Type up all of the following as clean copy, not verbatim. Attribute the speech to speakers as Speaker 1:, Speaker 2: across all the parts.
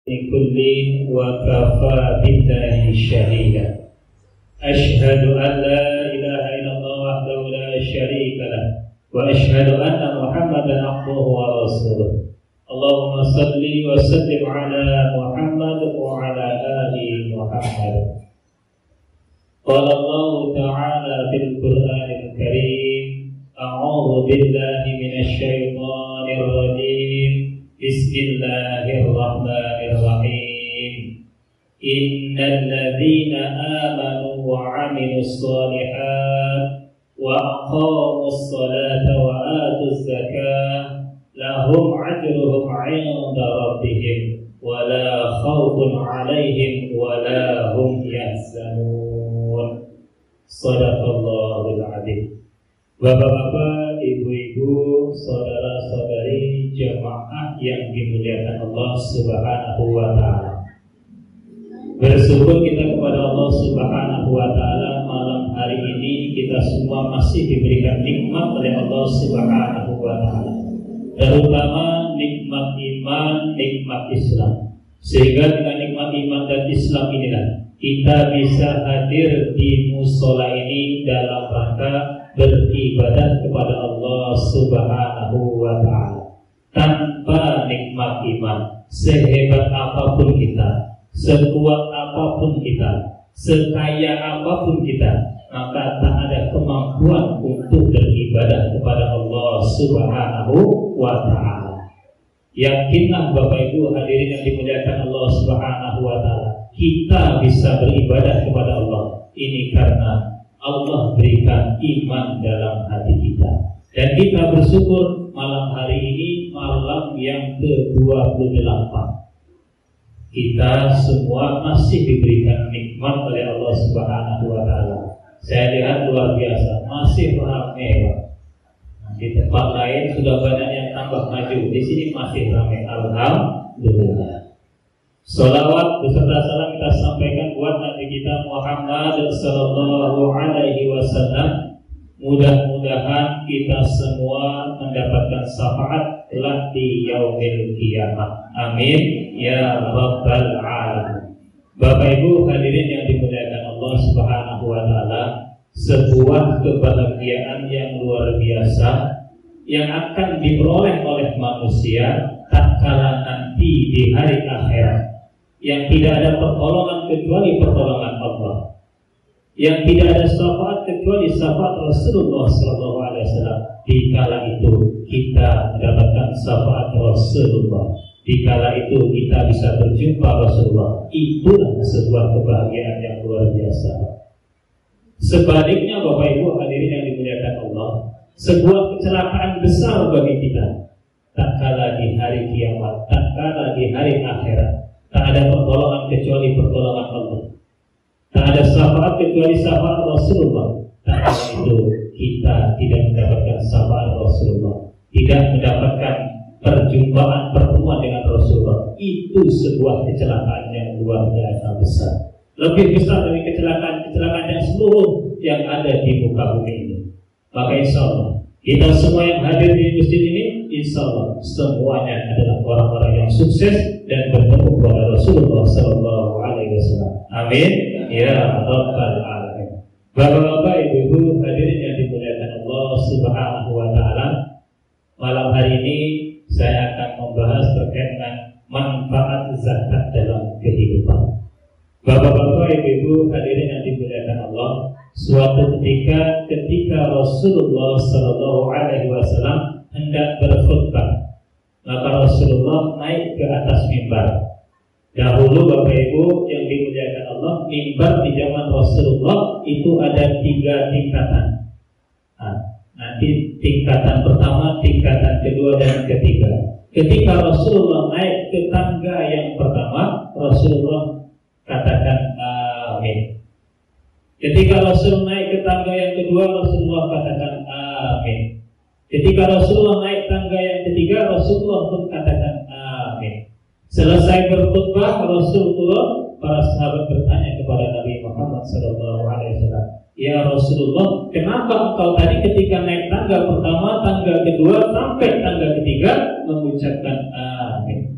Speaker 1: لكل وكفى بالله شهيدا أشهد أن لا إله إلا الله وحده لا شريك له وأشهد أن محمدا عبده ورسوله اللهم صل وسلم على محمد وعلى آل محمد قال الله تعالى في القرآن الكريم أعوذ بالله من الشيطان الرجيم بسم الله الرحمن الرحيم إن الذين آمنوا وعملوا الصالحات وأقاموا الصلاة وآتوا الزكاة لهم أجرهم عند ربهم ولا خوف عليهم ولا هم يحزنون Sadaqallahul Adzim. Bapak-bapak, ibu-ibu, saudara-saudari jamaah yang dimuliakan Allah Subhanahu wa taala. Bersyukur kita kepada Allah Subhanahu wa taala, malam hari ini kita semua masih diberikan nikmat oleh Allah Subhanahu wa taala. Terutama nikmat iman, nikmat Islam. Sehingga dengan nikmat iman dan Islam inilah kita bisa hadir di musola ini dalam rangka beribadah kepada Allah Subhanahu wa ta'ala. Tanpa nikmat iman, sehebat apapun kita, sekuat apapun kita, sekaya apapun kita, maka tak ada kemampuan untuk beribadah kepada Allah Subhanahu wa ta'ala. Yakinlah Bapak Ibu hadirin yang dimuliakan Allah Subhanahu wa ta'ala, kita bisa beribadah kepada Allah ini karena Allah berikan iman dalam hati kita. Dan kita bersyukur malam hari ini malam yang ke-28. Kita semua masih diberikan nikmat oleh Allah Subhanahu wa taala. Saya lihat luar biasa, masih ramai, Pak. Di tempat lain sudah banyak yang tambah maju, di sini masih ramai. Alhamdulillah. Salawat beserta salam kita sampaikan buat Nabi kita Muhammad sallallahu alaihi wasallam. Mudah-mudahan kita semua mendapatkan syafaat kelak di yaumil kiamat. Amin ya rabbal alamin. Bapak Ibu hadirin yang dimuliakan Allah Subhanahu wa taala, sebuah kebahagiaan yang luar biasa yang akan diperoleh oleh manusia tatkala nanti di hari akhirat, yang tidak ada pertolongan kecuali pertolongan Allah, yang tidak ada syafaat kecuali syafaat Rasulullah SAW. Di kala itu kita mendapatkan syafaat Rasulullah, di kala itu kita bisa berjumpa Rasulullah. Itulah sebuah kebahagiaan yang luar biasa. Sebaliknya Bapak Ibu hadirin yang dimuliakan Allah, sebuah kecelakaan besar bagi kita tatkala di hari kiamat, tatkala di hari akhirat. Tak ada pertolongan kecuali pertolongan Allah, tak ada syafaat kecuali syafaat Rasulullah. Tatkala itu kita tidak mendapatkan syafaat Rasulullah, tidak mendapatkan pertemuan dengan Rasulullah. Itu sebuah kecelakaan yang luar biasa besar, lebih besar dari kecelakaan yang seluruh yang ada di muka bumi ini. Maka insya Allah kita semua yang hadir di masjid ini, insya Allah semuanya adalah orang-orang yang sukses dan bertemu kepada Rasulullah Sallallahu Alaihi Wasallam. Amin ya rabbal alamin. Bapak-bapak, ibu-ibu hadirin yang dimuliakan Allah Subhanahu wa taala, malam hari ini saya akan membahas terkait dengan manfaat zakat dalam kehidupan. Bapak-bapak, ibu-ibu hadirin yang dimuliakan Allah, suatu ketika Rasulullah Sallallahu Alaihi Wasallam hendak berkhutbah, maka Rasulullah naik ke atas mimbar. Dahulu Bapak Ibu yang dimuliakan Allah, mimbar di zaman Rasulullah itu ada 3 tingkatan. Nanti tingkatan pertama, tingkatan kedua, dan ketiga. Ketika Rasulullah naik ke tangga yang pertama, Rasulullah katakan amin. Ketika Rasul naik ke tangga yang kedua, Rasulullah katakan amin. Ketika Rasulullah naik tangga yang ketiga, Rasulullah pun katakan amin. Selesai berkhutbah Rasulullah, para sahabat bertanya kepada Nabi Muhammad SAW, ya Rasulullah, kenapa engkau tadi ketika naik tangga pertama, tangga kedua, sampai tangga ketiga mengucapkan amin?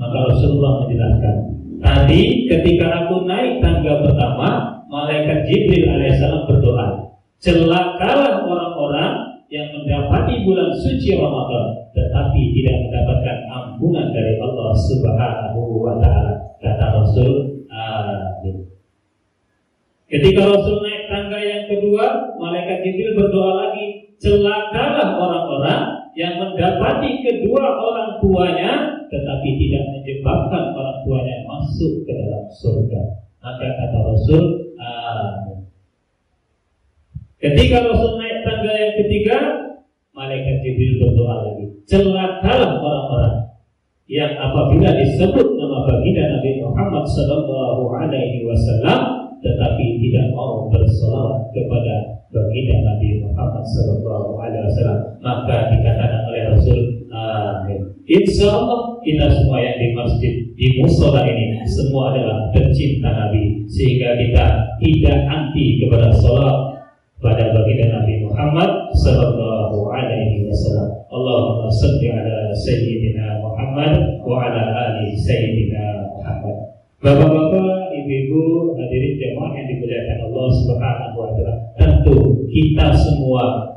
Speaker 1: Maka Rasulullah menjelaskan, tadi ketika aku naik tangga pertama, malaikat Jibril alaihissalam berdoa, celakalah orang-orang yang mendapati bulan suci Ramadan tetapi tidak mendapatkan ampunan dari Allah Subhanahu wa Ta'ala. Kata Rasul, amin. Ketika Rasul naik tangga yang kedua, malaikat Jibril berdoa lagi, celakalah orang-orang yang mendapati kedua orang tuanya tetapi tidak menyebabkan orang tuanya masuk ke dalam surga. Maka kata Rasul, amin. Ketika Rasul naik tangga yang ketiga, malaikat Jibril berdoa lagi, celakalah orang-orang yang apabila disebut nama baginda Nabi Muhammad sallallahu alaihi wasallam tetapi tidak mau berselawat kepada baginda Nabi Muhammad sallallahu alaihi wasallam. Maka dikatakan oleh Rasul, amin. Insyaallah kita semua yang di masjid, di mushola ini semua adalah pencinta Nabi, sehingga kita tidak anti kepada salat pada baginda Nabi Muhammad sallallahu alaihi wasallam. Allahumma shalli ala sayyidina Muhammad wa ala ali sayyidina Muhammad. Bapak-bapak, ibu-ibu, hadirin jemaah yang dimuliakan Allah Subhanahu wa Ta'ala, tentu kita semua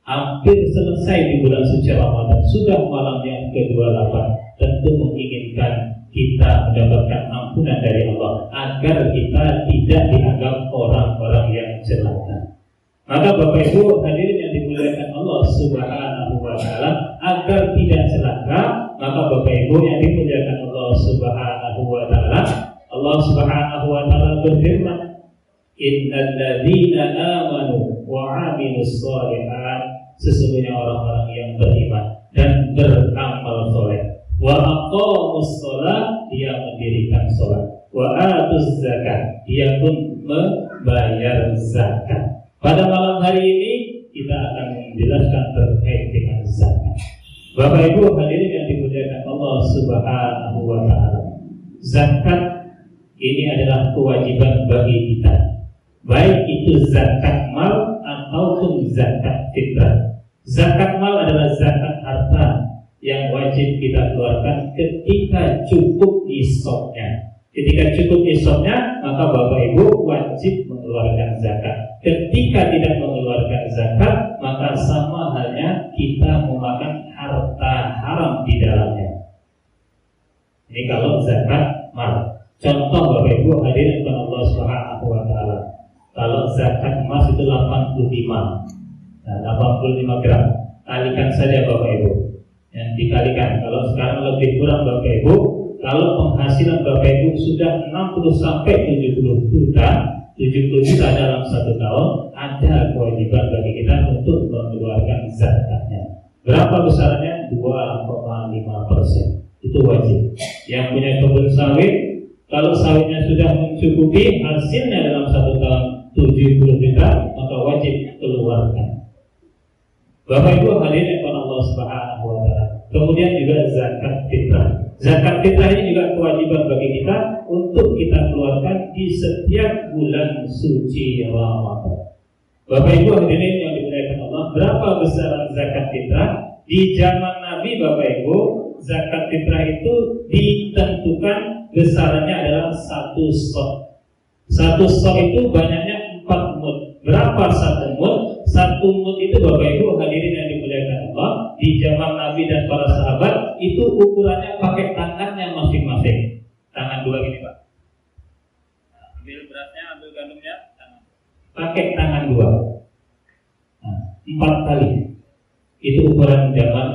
Speaker 1: hampir selesai di bulan suci Ramadan, sudah malam yang ke-28, tentu menginginkan kita mendapatkan ampunan dari Allah agar kita tidak dianggap orang-orang yang celaka. Maka Bapak Ibu hadirin yang dimuliakan Allah Subhanahu wa Ta'ala, agar tidak celaka, maka Bapak Ibu yang dimuliakan Allah Subhanahu wa Ta'ala, Allah Subhanahu wa Ta'ala berfirman, innal ladzina amanu wa 'amilus shalihat, sesungguhnya orang-orang yang beriman dan beramal saleh, wa aqamus shalah, dia mendirikan salat, wa atuz zakat, dia pun membayar zakat. Pada malam hari ini kita akan menjelaskan terkait dengan zakat. Bapak Ibu hadirin yang dimuliakan Allah Subhanahu wa Ta'ala, zakat ini adalah kewajiban bagi kita, baik itu zakat mal ataupun zakat fitrah. Zakat mal adalah zakat harta yang wajib kita keluarkan ketika cukup nisabnya. Ketika cukup nisabnya, maka Bapak Ibu wajib mengeluarkan zakat. Ketika tidak mengeluarkan zakat, maka sama halnya kita memakan harta haram di dalamnya. Ini kalau zakat mal. Contoh Bapak Ibu hadirin Allah Subhanahu wa Ta'ala, kalau zakat emas itu 85, nah 85 gram, kalikan saja Bapak Ibu. Yang dikalikan, kalau sekarang lebih kurang Bapak Ibu, kalau penghasilan Bapak Ibu sudah 60 sampai 70 juta, 70 juta dalam 1 tahun, ada kewajiban bagi kita untuk mengeluarkan zakatnya. Berapa besarnya? 2,5%. Itu wajib. Yang punya kebun sawit, kalau sawitnya sudah mencukupi hasilnya dalam 1 tahun 70 juta, maka wajib keluarkan. Bapak Ibu hadirin Allah Subhanahu wa Ta'ala. Kemudian juga zakat fitrah. Zakat fitrah ini juga kewajiban bagi kita untuk kita keluarkan di setiap bulan suci Ramadan. Bapak Ibu hadirin yang dimuliakan Allah, berapa besaran zakat fitrah? Di zaman Nabi Bapak Ibu, zakat fitrah itu ditentukan besarannya adalah 1 sok. 1 sok itu banyaknya 4 mud. Berapa 1 mud? 1 mud itu Bapak Ibu hadirin yang dimuliakan Allah, di zaman Nabi dan para sahabat itu ukurannya pakai tangannya masing-masing. Tangan 2 gini Pak. Nah, ambil berasnya, ambil gandumnya, tangan. Pakai tangan 2. Nah, 4 kali. Itu ukuran zaman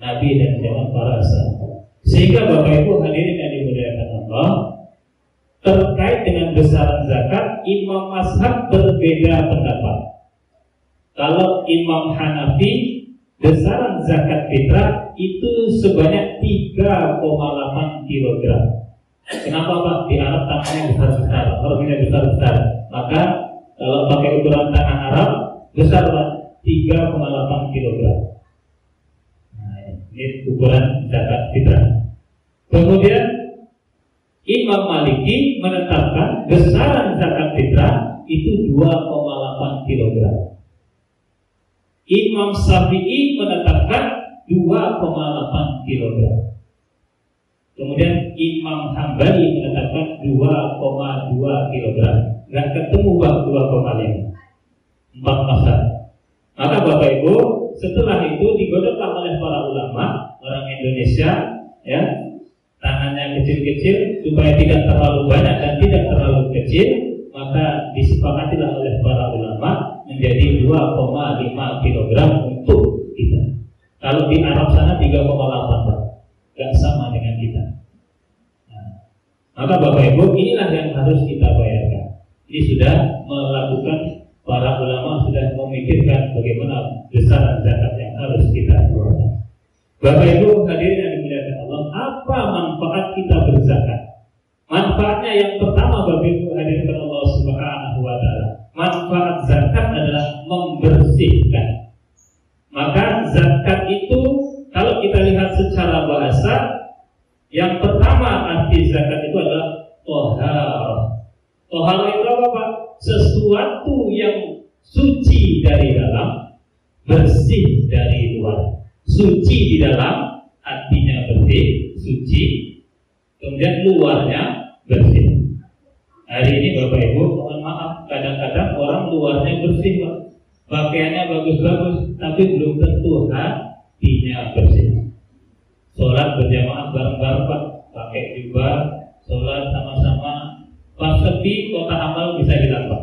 Speaker 1: Nabi dan zaman para sahabat. Sehingga Bapak Ibu hadirin yang dimuliakan Allah, terkait dengan besaran zakat, Imam Mazhab berbeda pendapat. Kalau Imam Hanafi, besaran zakat fitrah itu sebanyak 3,8 kg. Kenapa Pak? Di Arab tangannya besar-besar, orangnya besar-besar. Maka kalau pakai ukuran tangan Arab, besar Pak, 3,8 kg. Nah, ini ukuran zakat fitrah. Kemudian Imam Maliki menetapkan besaran zakat fitrah itu 2,8 kg. Imam Syafi'i menetapkan 2,8 kg. Kemudian Imam Hambali mengatakan 2,2 kg. Nggak ketemu Pak 2,5. 4 masa. Maka Bapak Ibu, setelah itu digodoklah oleh para ulama orang Indonesia, ya, tangannya kecil-kecil supaya tidak terlalu banyak dan tidak terlalu kecil, maka disepakatilah oleh para ulama menjadi 2,5 kg untuk kita. Kalau di Arab sana 3,8 Pak, nggak sama dengan kita. Nah, maka Bapak Ibu, inilah yang harus kita bayarkan. Ini sudah melakukan, para ulama sudah memikirkan bagaimana besaran zakat yang harus kita keluarkan. Bapak Ibu hadirin yang dimuliakan Allah, apa manfaat kita berzakat? Manfaatnya yang pertama Bapak Ibu hadirin Allah Subhanahu wa taala. Manfaat zakat adalah membersihkan. Maka zakat itu kalau kita lihat secara bahasa, yang pertama arti zakat itu adalah tohar. Tohar itu apa Pak? Sesuatu yang suci dari dalam, bersih dari luar. Suci di dalam, artinya bersih, suci. Kemudian luarnya bersih. Hari ini Bapak Ibu, mohon maaf, kadang-kadang orang luarnya bersih Pak, pakaiannya bagus-bagus, tapi belum tentu hatinya bersih. Sholat berjamaah bareng-bareng Pak, pakai jubah, sholat sama-sama, pas sepi kotak amal bisa hilang Pak.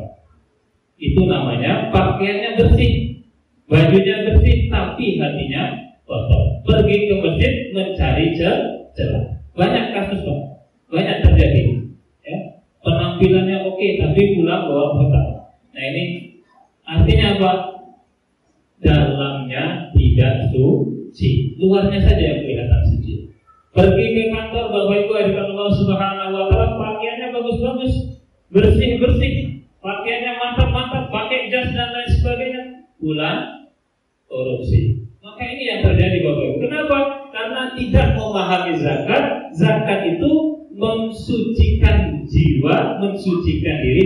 Speaker 1: Itu namanya pakaiannya bersih, bajunya bersih, tapi hatinya kotor. Pergi ke masjid mencari celah. Banyak kasus Pak, banyak terjadi. Ya, penampilannya oke, tapi pulang bawa kotak. Nah ini artinya apa? Dalamnya tidak suci, luarnya saja yang kelihatan suci. Pergi ke kantor Bapak Ibu hadirin Allah Subhanahu wa taala, pakaiannya bagus-bagus, bersih-bersih, pakaiannya mantap-mantap, pakai jas dan lain sebagainya, pulang korupsi. Maka ini yang terjadi Bapak Ibu. Kenapa? Karena tidak memahami zakat. Zakat itu mensucikan jiwa, mensucikan diri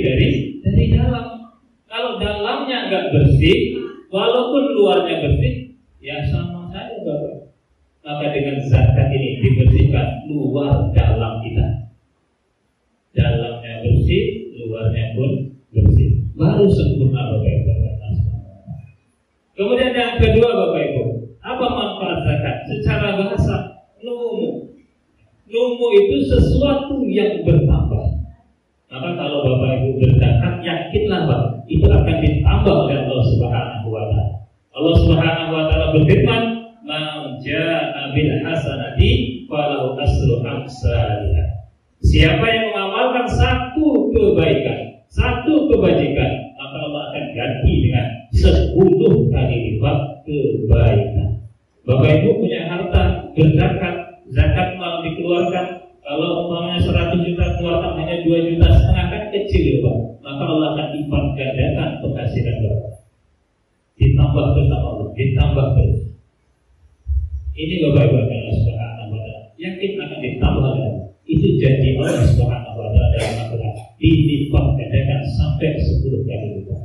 Speaker 1: dari dalam. Kalau dalamnya enggak bersih, walaupun luarnya bersih, ya sama saja Bapak. Maka dengan zakat ini dibersihkan luar dalam kita. Dalamnya bersih, luarnya pun bersih. Baru sempurna Bapak Ibu. Kemudian yang kedua Bapak Ibu, apa manfaat zakat? Secara bahasa, numu. Numu itu sesuatu yang bertambah. Maka kalau Bapak Ibu berzakat, yakinlah Pak, itu akan ditambah oleh Allah Subhanahu wa taala. Allah Subhanahu wa taala berfirman, "Man jaa'a bil hasanati falahu asru amsalihha." Siapa yang mengamalkan satu kebaikan, satu kebajikan, maka Allah akan ganti dengan 10 kali lipat kebaikan. Bapak Ibu punya harta, berzakat, zakat mau dikeluarkan. Kalau umpamanya 100 juta keluarkan hanya 2,5 juta kan kecil ya Pak. Maka Allah akan lipat gandakan penghasilan Bapak. Ditambah terus sama Allah, ditambah terus. Ini Bapak Ibu Allah Subhanahu wa taala. Yakin akan ditambah lagi. Itu janji Allah Subhanahu wa taala dalam Al-Qur'an. Dilipat gandakan sampai 10 kali lipat.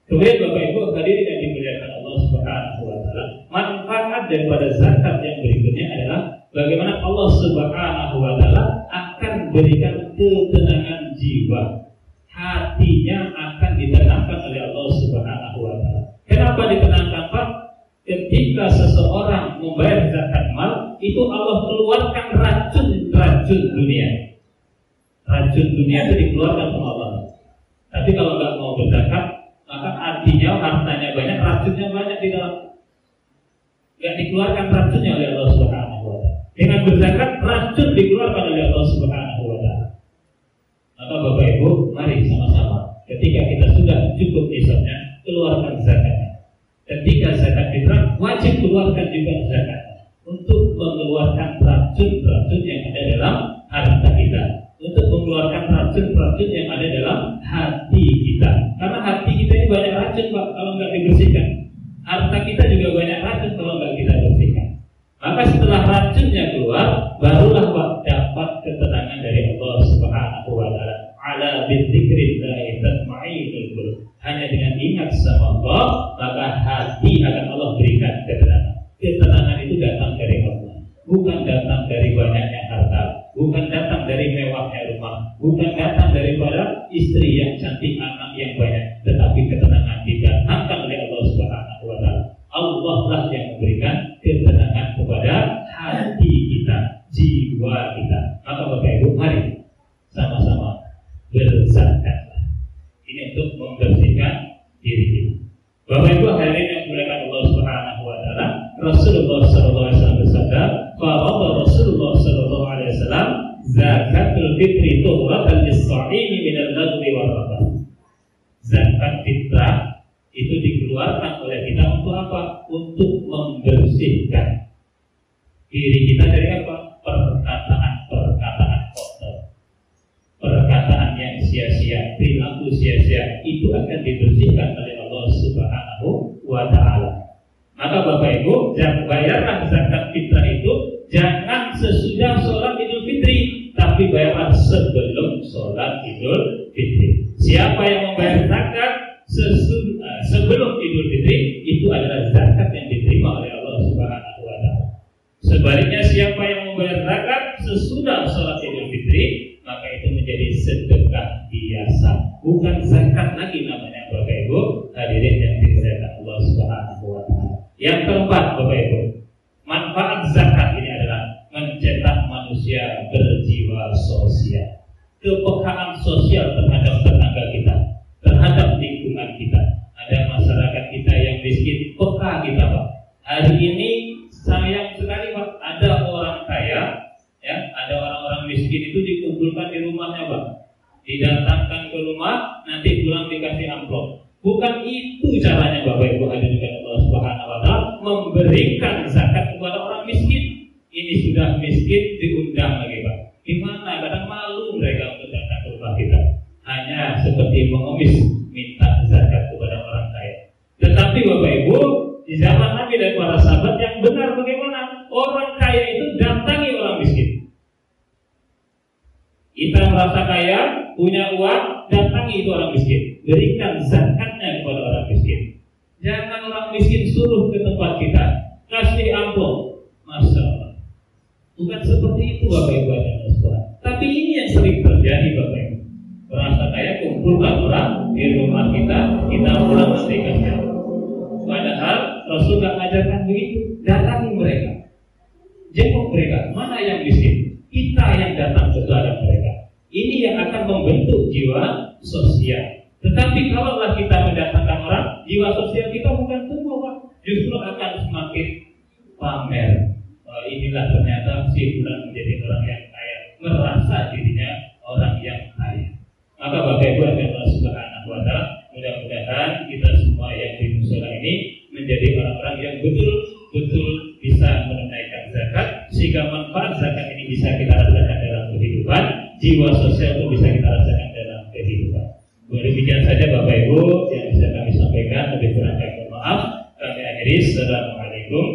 Speaker 1: Kemudian Bapak Ibu hadirin yang dimuliakan Allah Subhanahu wa taala, manfaat daripada zakat yang berikutnya adalah bagaimana Allah Subhanahu wa taala akan berikan ketenangan jiwa. Hatinya akan ditenangkan oleh Allah Subhanahu wa taala. Kenapa ditenangkan Pak? Ketika seseorang membayar zakat mal, itu Allah keluarkan racun dunia. Racun dunia itu dikeluarkan sama Allah. Tapi kalau nggak mau berzakat, maka artinya hartanya banyak, racunnya banyak di dalam. Nggak dikeluarkan racunnya oleh Allah Subhanahu wa taala. Dengan berzakat, racun dikeluarkan oleh Allah Subhanahu wa taala. Maka Bapak Ibu, mari sama-sama. Ketika kita sudah cukup nisabnya, keluarkan zakatnya. Ketika zakat fitrah, wajib keluarkan juga zakat untuk mengeluarkan racun-racun yang ada dalam harta kita, untuk mengeluarkan racun-racun yang ada dalam hati kita. Karena hati kita ini banyak racun Pak, kalau nggak dibersihkan. Harta kita juga banyak racun kalau nggak kita bersihkan. Maka setelah racunnya keluar, barulah Pak dapat ketenangan dari Allah Subhanahu wa taala. Ala bidzikrillah tatma'innul qulub. Hanya dengan ingat sama Allah, maka hati akan Allah berikan ketenangan. Ketenangan itu datang dari Allah, bukan datang dari banyak dari mewahnya rumah, bukan datang daripada istri yang cantik, anak yang banyak, tetapi ketenangan didatangkan oleh Allah Subhanahu wa Ta'ala. Allah lah yang memberikan ketenangan kepada hati kita, jiwa kita. Maka Bapak Ibu, mari sama-sama berzakat. Ini untuk membersihkan diri kita. Bapak Ibu hadirin yang dimuliakan Allah Subhanahu wa Ta'ala, Rasulullah sallallahu alaihi wasallam bersabda, "Farada Rasulullah sallallahu alaihi wasallam zakatul fitri tuhratan lis-sha'imi minal lagwi wal rafath." Zakat fitrah itu dikeluarkan oleh kita untuk apa? Untuk membersihkan diri kita dari apa? Perkataan kotor, perkataan yang sia-sia, perilaku sia-sia, itu akan dibersihkan oleh Allah Subhanahu wa Ta'ala. Maka Bapak Ibu, bayarlah zakat fitrah itu jangan sesudah sholat Idul Fitri, tapi bayarlah sebelum sholat Idul Fitri. Siapa yang membayar zakat sebelum Idul Fitri, itu adalah zakat yang diterima oleh Allah Subhanahu wa Ta'ala. Sebaliknya, siapa yang membayar zakat sesudah sholat Idul Fitri, maka itu menjadi sedekah biasa, bukan zakat lagi namanya. Bapak Ibu hadirin yang dimuliakan Allah Subhanahu wa Ta'ala. Yang keempat, Bapak Ibu, manfaat zakat ini adalah mencetak manusia berjiwa sosial, kepekaan sosial terhadap tetangga kita, terhadap lingkungan kita. Ada masyarakat kita yang miskin, peka kita, Pak. Hari ini sayang sekali, Pak, ada orang kaya, ya, ada orang-orang miskin itu dikumpulkan di rumahnya, Pak. Didatangkan ke rumah, nanti pulang dikasih amplop. Bukan itu caranya, Bapak Ibu hadirin Allah Subhanahu wa Ta'ala, memberikan zakat kepada orang miskin. Ini sudah miskin diundang lagi, Pak. Gimana? Kadang malu mereka untuk datang ke rumah kita. Hanya seperti mengemis minta zakat kepada orang kaya. Tetapi Bapak Ibu, di zaman Nabi dan para sahabat yang benar bagaimana? Orang kaya itu datangi orang miskin. Kita merasa kaya, punya uang, datangi itu orang miskin, berikan zakatnya kepada orang miskin. Jangan orang miskin suruh ke tempat kita, kasih amplop. Masya Allah. Bukan seperti itu Bapak Ibu dan Saudara. Tapi ini yang sering terjadi, Bapak Ibu. Merasa kaya, kumpulkan orang di rumah kita pulang nanti kasih amplop. Padahal Rasul tidak mengajarkan begitu. Datangi mereka, jenguk mereka. Mana yang miskin? Kita yang datang ke hadapan mereka. Ini yang akan membentuk jiwa sosial. Tetapi kalaulah kita mendatangkan orang, jiwa sosial kita bukan tumbuh, Pak. Justru akan semakin pamer. Inilah ternyata si fulan menjadi orang yang kaya, merasa dirinya orang yang kaya. Maka Bapak Ibu Allah Subhanahu wa Ta'ala, mudah-mudahan kita semua yang di musala ini menjadi orang-orang yang betul-betul bisa menunaikan zakat, sehingga manfaat zakat ini bisa kita rasakan dalam kehidupan, jiwa sosial itu bisa kita rasakan dalam kehidupan. Demikian saja Bapak Ibu yang bisa kami sampaikan. Lebih kurang kami mohon maaf. Kami akhiri. Assalamualaikum